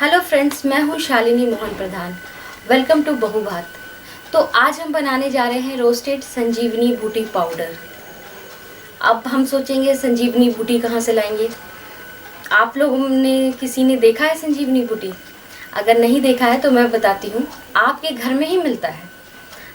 Hello friends, मैं हूं Shalini Mohan Pradhan. Welcome to बहुबात। तो आज हम बनाने जा रहे हैं रोस्टेड संजीवनी बूटी पाउडर। अब हम सोचेंगे संजीवनी बूटी कहाँ से लाएंगे। आप लोगों ने किसी ने देखा है संजीवनी बूटी? अगर नहीं देखा है तो मैं बताती हूँ, आपके घर में ही मिलता है।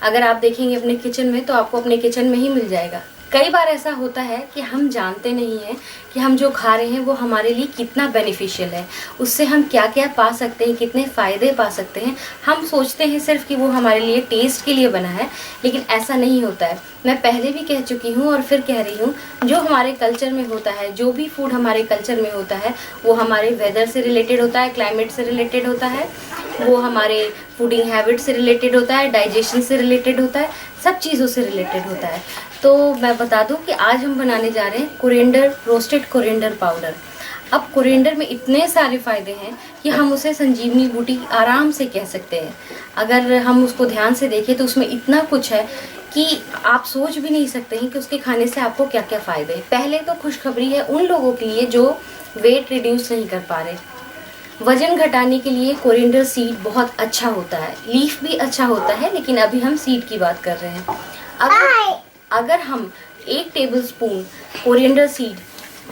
अगर आप देखेंगे अपने किचन में तो आपको अपने किचन में ही मिल जाएगा। कई बार ऐसा होता है कि हम जानते नहीं हैं कि हम जो खा रहे हैं वो हमारे लिए कितना बेनिफिशियल है, उससे हम क्या क्या पा सकते हैं, कितने फ़ायदे पा सकते हैं। हम सोचते हैं सिर्फ कि वो हमारे लिए टेस्ट के लिए बना है, लेकिन ऐसा नहीं होता है। मैं पहले भी कह चुकी हूँ और फिर कह रही हूँ, जो हमारे कल्चर में होता है, जो भी फूड हमारे कल्चर में होता है, वो हमारे वेदर से रिलेटेड होता है, क्लाइमेट से रिलेटेड होता है, वो हमारे फूडिंग हैबिट से रिलेटेड होता है, डाइजेशन से रिलेटेड होता है, सब चीज़ों से रिलेटेड होता है। तो मैं बता दूं कि आज हम बनाने जा रहे हैं कोरिएंडर, रोस्टेड कोरिएंडर पाउडर। अब कोरिएंडर में इतने सारे फ़ायदे हैं कि हम उसे संजीवनी बूटी आराम से कह सकते हैं। अगर हम उसको ध्यान से देखें तो उसमें इतना कुछ है कि आप सोच भी नहीं सकते हैं कि उसके खाने से आपको क्या क्या फ़ायदे हैं। पहले तो खुशखबरी है उन लोगों के लिए जो वेट रिड्यूस नहीं कर पा रहे। वजन घटाने के लिए कोरिएंडर सीड बहुत अच्छा होता है, लीफ भी अच्छा होता है, लेकिन अभी हम सीड की बात कर रहे हैं। अगर हम 1 tablespoon coriander seed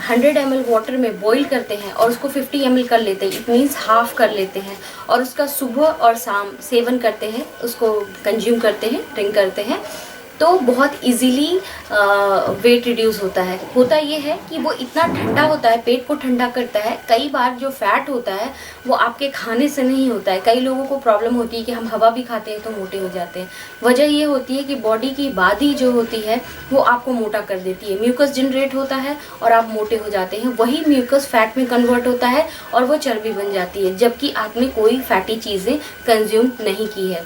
100 ml water में बॉईल करते हैं और उसको 50 ml कर लेते हैं, इट मीन्स हाफ कर लेते हैं, और उसका सुबह और शाम सेवन करते हैं, उसको कंज्यूम करते हैं, ड्रिंक करते हैं, तो बहुत इजीली वेट रिड्यूस होता है। होता ये है कि वो इतना ठंडा होता है, पेट को ठंडा करता है। कई बार जो फैट होता है वो आपके खाने से नहीं होता है। कई लोगों को प्रॉब्लम होती है कि हम हवा भी खाते हैं तो मोटे हो जाते हैं। वजह ये होती है कि बॉडी की बादी जो होती है वो आपको मोटा कर देती है, म्यूकस जनरेट होता है और आप मोटे हो जाते हैं। वही म्यूकस फैट में कन्वर्ट होता है और वो चर्बी बन जाती है, जबकि आपने कोई फैटी चीज़ें कंज्यूम नहीं की है।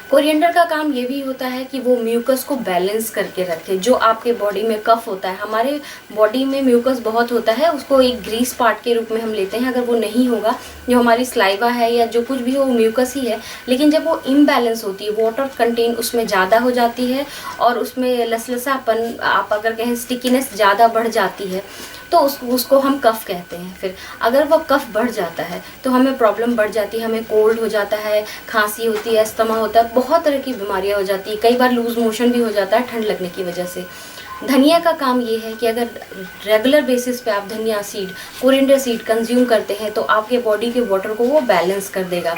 कोरिएंडर का काम ये भी होता है कि वो म्यूकस को बैलेंस करके रखे। जो आपके बॉडी में कफ होता है, हमारे बॉडी में म्यूकस बहुत होता है, उसको एक ग्रीस पार्ट के रूप में हम लेते हैं। अगर वो नहीं होगा, जो हमारी स्लाइवा है या जो कुछ भी हो, वो म्यूकस ही है। लेकिन जब वो इम्बैलेंस होती है, वाटर कंटेंट उसमें ज़्यादा हो जाती है और उसमें लसलसापन, आप अगर कहें स्टिकीनेस ज़्यादा बढ़ जाती है, तो उसको हम कफ कहते हैं। फिर अगर वो कफ बढ़ जाता है तो हमें प्रॉब्लम बढ़ जाती है, हमें कोल्ड हो जाता है, खांसी होती है, अस्थमा होता है, बहुत तरह की बीमारियां हो जाती है। कई बार लूज मोशन भी हो जाता है ठंड लगने की वजह से। धनिया का काम ये है कि अगर रेगुलर बेसिस पे आप धनिया सीड, कोरिएंडर सीड कंज्यूम करते हैं तो आपके बॉडी के वाटर को वो बैलेंस कर देगा,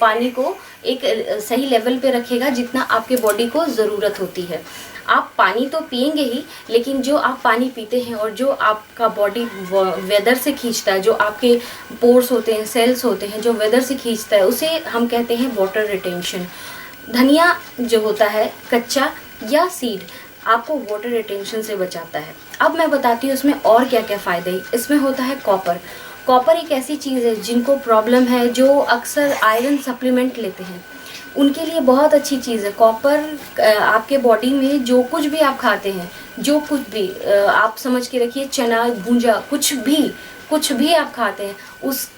पानी को एक सही लेवल पे रखेगा जितना आपके बॉडी को ज़रूरत होती है। आप पानी तो पिएंगे ही, लेकिन जो आप पानी पीते हैं और जो आपका बॉडी वेदर से खींचता है, जो आपके पोर्स होते हैं, सेल्स होते हैं, जो वेदर से खींचता है, उसे हम कहते हैं वाटर रिटेंशन। धनिया जो होता है कच्चा या सीड, आपको वाटर रिटेंशन से बचाता है। अब मैं बताती हूँ इसमें और क्या क्या फ़ायदे हैं। इसमें होता है कॉपर। कॉपर एक ऐसी चीज़ है जिनको प्रॉब्लम है, जो अक्सर आयरन सप्लीमेंट लेते हैं, उनके लिए बहुत अच्छी चीज़ है कॉपर। आपके बॉडी में जो कुछ भी आप खाते हैं, जो कुछ भी आप समझ के रखिए, चना भूंजा, कुछ भी आप खाते हैं,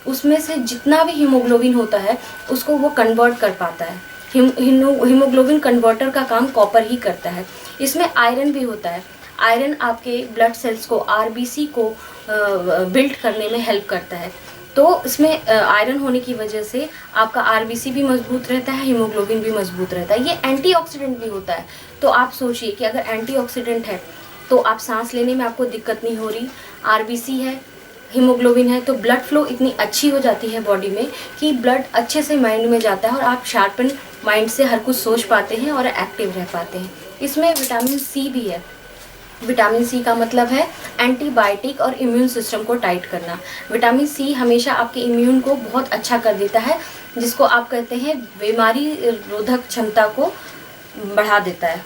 उसमें से जितना भी हीमोग्लोबिन होता है उसको वो कन्वर्ट कर पाता है। हीमोग्लोबिन कन्वर्टर का काम कॉपर ही करता है। इसमें आयरन भी होता है। आयरन आपके ब्लड सेल्स को, आरबीसी को बिल्ड करने में हेल्प करता है। तो इसमें आयरन होने की वजह से आपका आरबीसी भी मजबूत रहता है, हीमोग्लोबिन भी मजबूत रहता है। ये एंटीऑक्सीडेंट भी होता है। तो आप सोचिए कि अगर एंटीऑक्सीडेंट है तो आप सांस लेने में आपको दिक्कत नहीं हो रही, आरबीसी है, हीमोग्लोबिन है, तो ब्लड फ्लो इतनी अच्छी हो जाती है बॉडी में कि ब्लड अच्छे से माइंड में जाता है और आप शार्पन माइंड से हर कुछ सोच पाते हैं और एक्टिव रह पाते हैं। इसमें विटामिन सी भी है। विटामिन सी का मतलब है एंटीबायोटिक और इम्यून सिस्टम को टाइट करना। विटामिन सी हमेशा आपके इम्यून को बहुत अच्छा कर देता है, जिसको आप कहते हैं बीमारी रोधक क्षमता को बढ़ा देता है।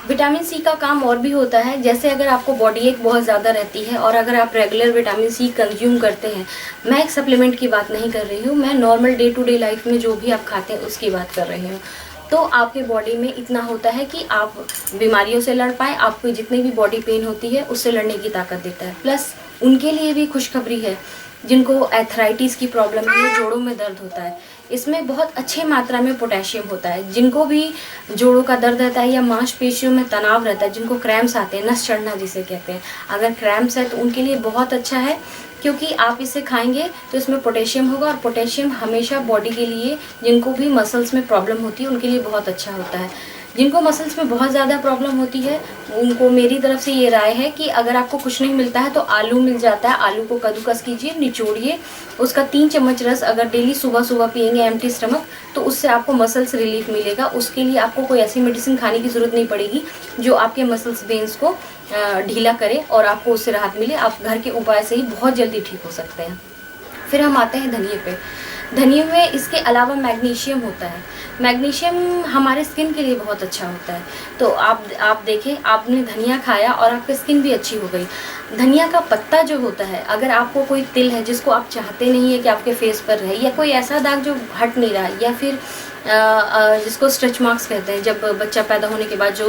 विटामिन सी का काम और भी होता है, जैसे अगर आपको बॉडी एक बहुत ज़्यादा रहती है और अगर आप रेगुलर विटामिन सी कंज्यूम करते हैं, मैं एक सप्लीमेंट की बात नहीं कर रही हूँ, मैं normal day to day life में जो भी आप खाते हैं उसकी बात कर रही हूँ, तो आपके बॉडी में इतना होता है कि आप बीमारियों से लड़ पाएँ, आपको जितनी भी बॉडी पेन होती है उससे लड़ने की ताकत देता है। प्लस उनके लिए भी खुशखबरी है जिनको एथराइटिस की प्रॉब्लम है, जोड़ों में दर्द होता है। इसमें बहुत अच्छे मात्रा में पोटेशियम होता है। जिनको भी जोड़ों का दर्द रहता है या मांसपेशियों में तनाव रहता है, जिनको क्रैम्प्स आते हैं, नस चढ़ना जिसे कहते हैं, अगर क्रैम्प्स है तो उनके लिए बहुत अच्छा है, क्योंकि आप इसे खाएंगे तो इसमें पोटेशियम होगा, और पोटेशियम हमेशा बॉडी के लिए, जिनको भी मसल्स में प्रॉब्लम होती है उनके लिए बहुत अच्छा होता है। जिनको मसल्स में बहुत ज़्यादा प्रॉब्लम होती है उनको मेरी तरफ से ये राय है कि अगर आपको कुछ नहीं मिलता है तो आलू मिल जाता है, आलू को कद्दूकस कीजिए, निचोड़िए, उसका 3 चम्मच रस अगर डेली सुबह सुबह पियेंगे एम्प्टी स्टमक, तो उससे आपको मसल्स रिलीफ मिलेगा। उसके लिए आपको कोई ऐसी मेडिसिन खाने की ज़रूरत नहीं पड़ेगी जो आपके मसल्स वेन्स को ढीला करे और आपको उससे राहत मिले। आप घर के उपाय से ही बहुत जल्दी ठीक हो सकते हैं। फिर हम आते हैं धनिए पे। धनिए में इसके अलावा मैग्नीशियम होता है। मैग्नीशियम हमारे स्किन के लिए बहुत अच्छा होता है। तो आप देखें, आपने धनिया खाया और आपकी स्किन भी अच्छी हो गई। धनिया का पत्ता जो होता है, अगर आपको कोई तिल है जिसको आप चाहते नहीं है कि आपके फेस पर रहे, या कोई ऐसा दाग जो हट नहीं रहा है, या फिर जिसको स्ट्रेच मार्क्स कहते हैं, जब बच्चा पैदा होने के बाद जो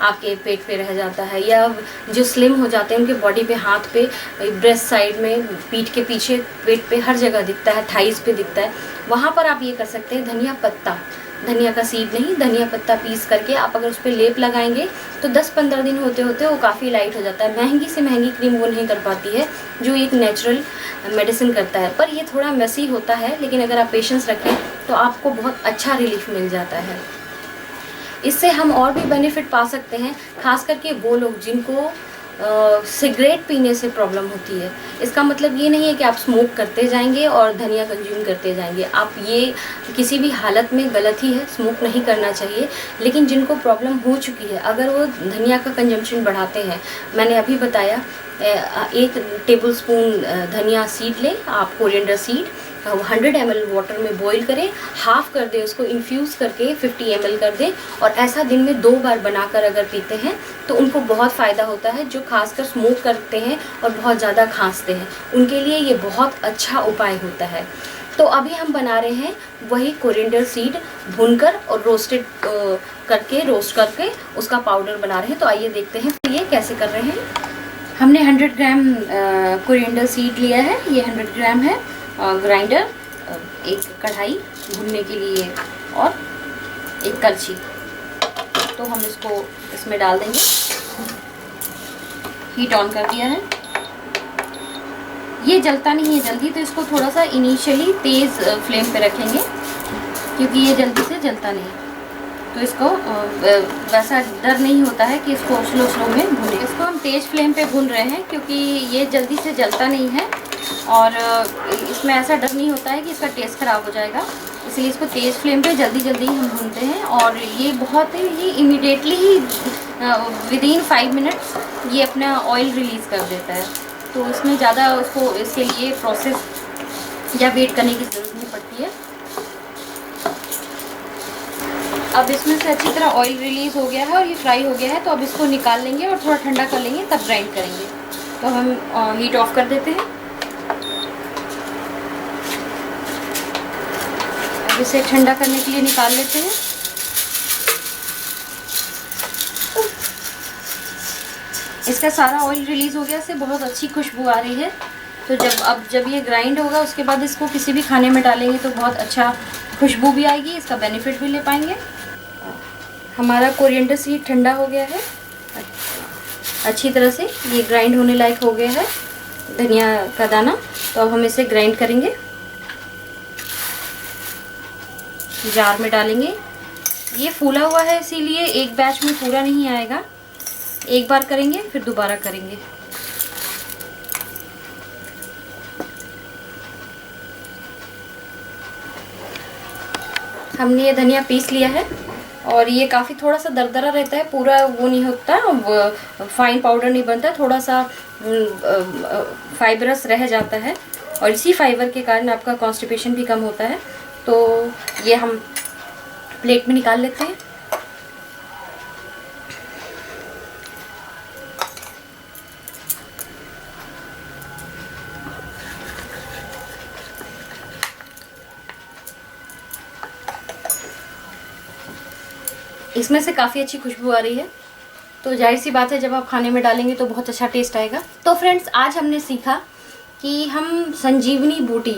आपके पेट पे रह जाता है, या जो स्लिम हो जाते हैं उनके बॉडी पे, हाथ पे, ब्रेस्ट साइड में, पीठ के पीछे, पेट पे, हर जगह दिखता है, थाइस पे दिखता है, वहाँ पर आप ये कर सकते हैं। धनिया पत्ता, धनिया का सीड नहीं, धनिया पत्ता पीस करके आप अगर उस पर लेप लगाएंगे तो 10-15 दिन होते होते वो काफ़ी लाइट हो जाता है। महंगी से महंगी क्रीम वो नहीं कर पाती है जो एक नेचुरल मेडिसिन करता है, पर ये थोड़ा मेसी होता है, लेकिन अगर आप पेशेंस रखें तो आपको बहुत अच्छा रिलीफ मिल जाता है। इससे हम और भी बेनिफिट पा सकते हैं, खास करके वो लोग जिनको सिगरेट पीने से प्रॉब्लम होती है। इसका मतलब ये नहीं है कि आप स्मोक करते जाएंगे और धनिया कंज्यूम करते जाएंगे। आप ये किसी भी हालत में गलत ही है, स्मोक नहीं करना चाहिए। लेकिन जिनको प्रॉब्लम हो चुकी है, अगर वो धनिया का कंजम्पशन बढ़ाते हैं, मैंने अभी बताया 1 टेबलस्पून धनिया सीड लें आप, कोरिएंडर सीड 100 ml वाटर में बॉईल करें, हाफ़ कर दें, उसको इन्फ्यूज़ करके 50 ml कर दें, और ऐसा दिन में 2 बार बनाकर अगर पीते हैं तो उनको बहुत फ़ायदा होता है। जो खासकर स्मोक करते हैं और बहुत ज़्यादा खांसते हैं उनके लिए ये बहुत अच्छा उपाय होता है। तो अभी हम बना रहे हैं वही कोरिएंडर सीड भूनकर और रोस्ट करके उसका पाउडर बना रहे हैं। तो आइए देखते हैं ये कैसे कर रहे हैं। हमने 100 ग्राम कोरिएंडर सीड लिया है, ये 100 ग्राम है। ग्राइंडर, एक कढ़ाई भूनने के लिए, और एक कलछी। तो हम इसको इसमें डाल देंगे। हीट ऑन कर दिया है। ये जलता नहीं है जल्दी, तो इसको थोड़ा सा इनिशियली तेज़ फ्लेम पे रखेंगे, क्योंकि ये जल्दी से जलता नहीं। तो इसको वैसा डर नहीं होता है कि इसको स्लो में भूनें। इसको हम तेज़ फ्लेम पे भून रहे हैं क्योंकि ये जल्दी से जलता नहीं है, और इसमें ऐसा डर नहीं होता है कि इसका टेस्ट ख़राब हो जाएगा। इसलिए इसको तेज़ फ्लेम पे जल्दी हम भूनते हैं, और ये बहुत ही इमीडिएटली ही विदिन 5 मिनट्स ये अपना ऑयल रिलीज़ कर देता है। तो इसमें ज़्यादा उसको इसके लिए प्रोसेस या वेट करने की ज़रूरत नहीं पड़ती है। अब इसमें से अच्छी तरह ऑयल रिलीज़ हो गया है और ये फ्राई हो गया है। तो अब इसको निकाल लेंगे और थोड़ा ठंडा कर लेंगे, तब ग्राइंड करेंगे। तो हम हीट ऑफ कर देते हैं। अब इसे ठंडा करने के लिए निकाल लेते हैं। इसका सारा ऑयल रिलीज़ हो गया, इससे बहुत अच्छी खुशबू आ रही है। तो जब ये ग्राइंड होगा उसके बाद इसको किसी भी खाने में डालेंगे तो बहुत अच्छा खुशबू भी आएगी, इसका बेनिफिट भी ले पाएंगे। हमारा कोरिएंडर सीड ठंडा हो गया है अच्छी तरह से, ये ग्राइंड होने लायक हो गया है धनिया का दाना। तो अब हम इसे ग्राइंड करेंगे, जार में डालेंगे। ये फूला हुआ है इसीलिए एक बैच में पूरा नहीं आएगा, एक बार करेंगे फिर दोबारा करेंगे। हमने ये धनिया पीस लिया है, और ये काफ़ी थोड़ा सा दरदरा रहता है, पूरा वो नहीं होता, वो फाइन पाउडर नहीं बनता, थोड़ा सा फाइबरस रह जाता है, और इसी फाइबर के कारण आपका कॉन्स्टिपेशन भी कम होता है। तो ये हम प्लेट में निकाल लेते हैं। इसमें से काफ़ी अच्छी खुशबू आ रही है, तो जाहिर सी बात है जब आप खाने में डालेंगे तो बहुत अच्छा टेस्ट आएगा। तो फ्रेंड्स, आज हमने सीखा कि हम संजीवनी बूटी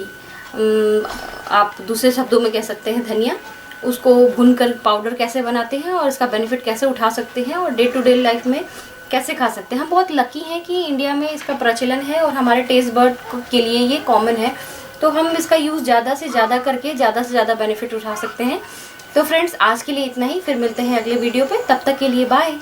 आप दूसरे शब्दों में कह सकते हैं धनिया, उसको भूनकर पाउडर कैसे बनाते हैं और इसका बेनिफिट कैसे उठा सकते हैं और डे टू डे लाइफ में कैसे खा सकते हैं। हम बहुत लकी हैं कि इंडिया में इसका प्रचलन है और हमारे टेस्ट बर्ड के लिए ये कॉमन है, तो हम इसका यूज़ ज़्यादा से ज़्यादा करके ज़्यादा से ज़्यादा बेनिफिट उठा सकते हैं। तो फ्रेंड्स, आज के लिए इतना ही, फिर मिलते हैं अगले वीडियो पे, तब तक के लिए बाय।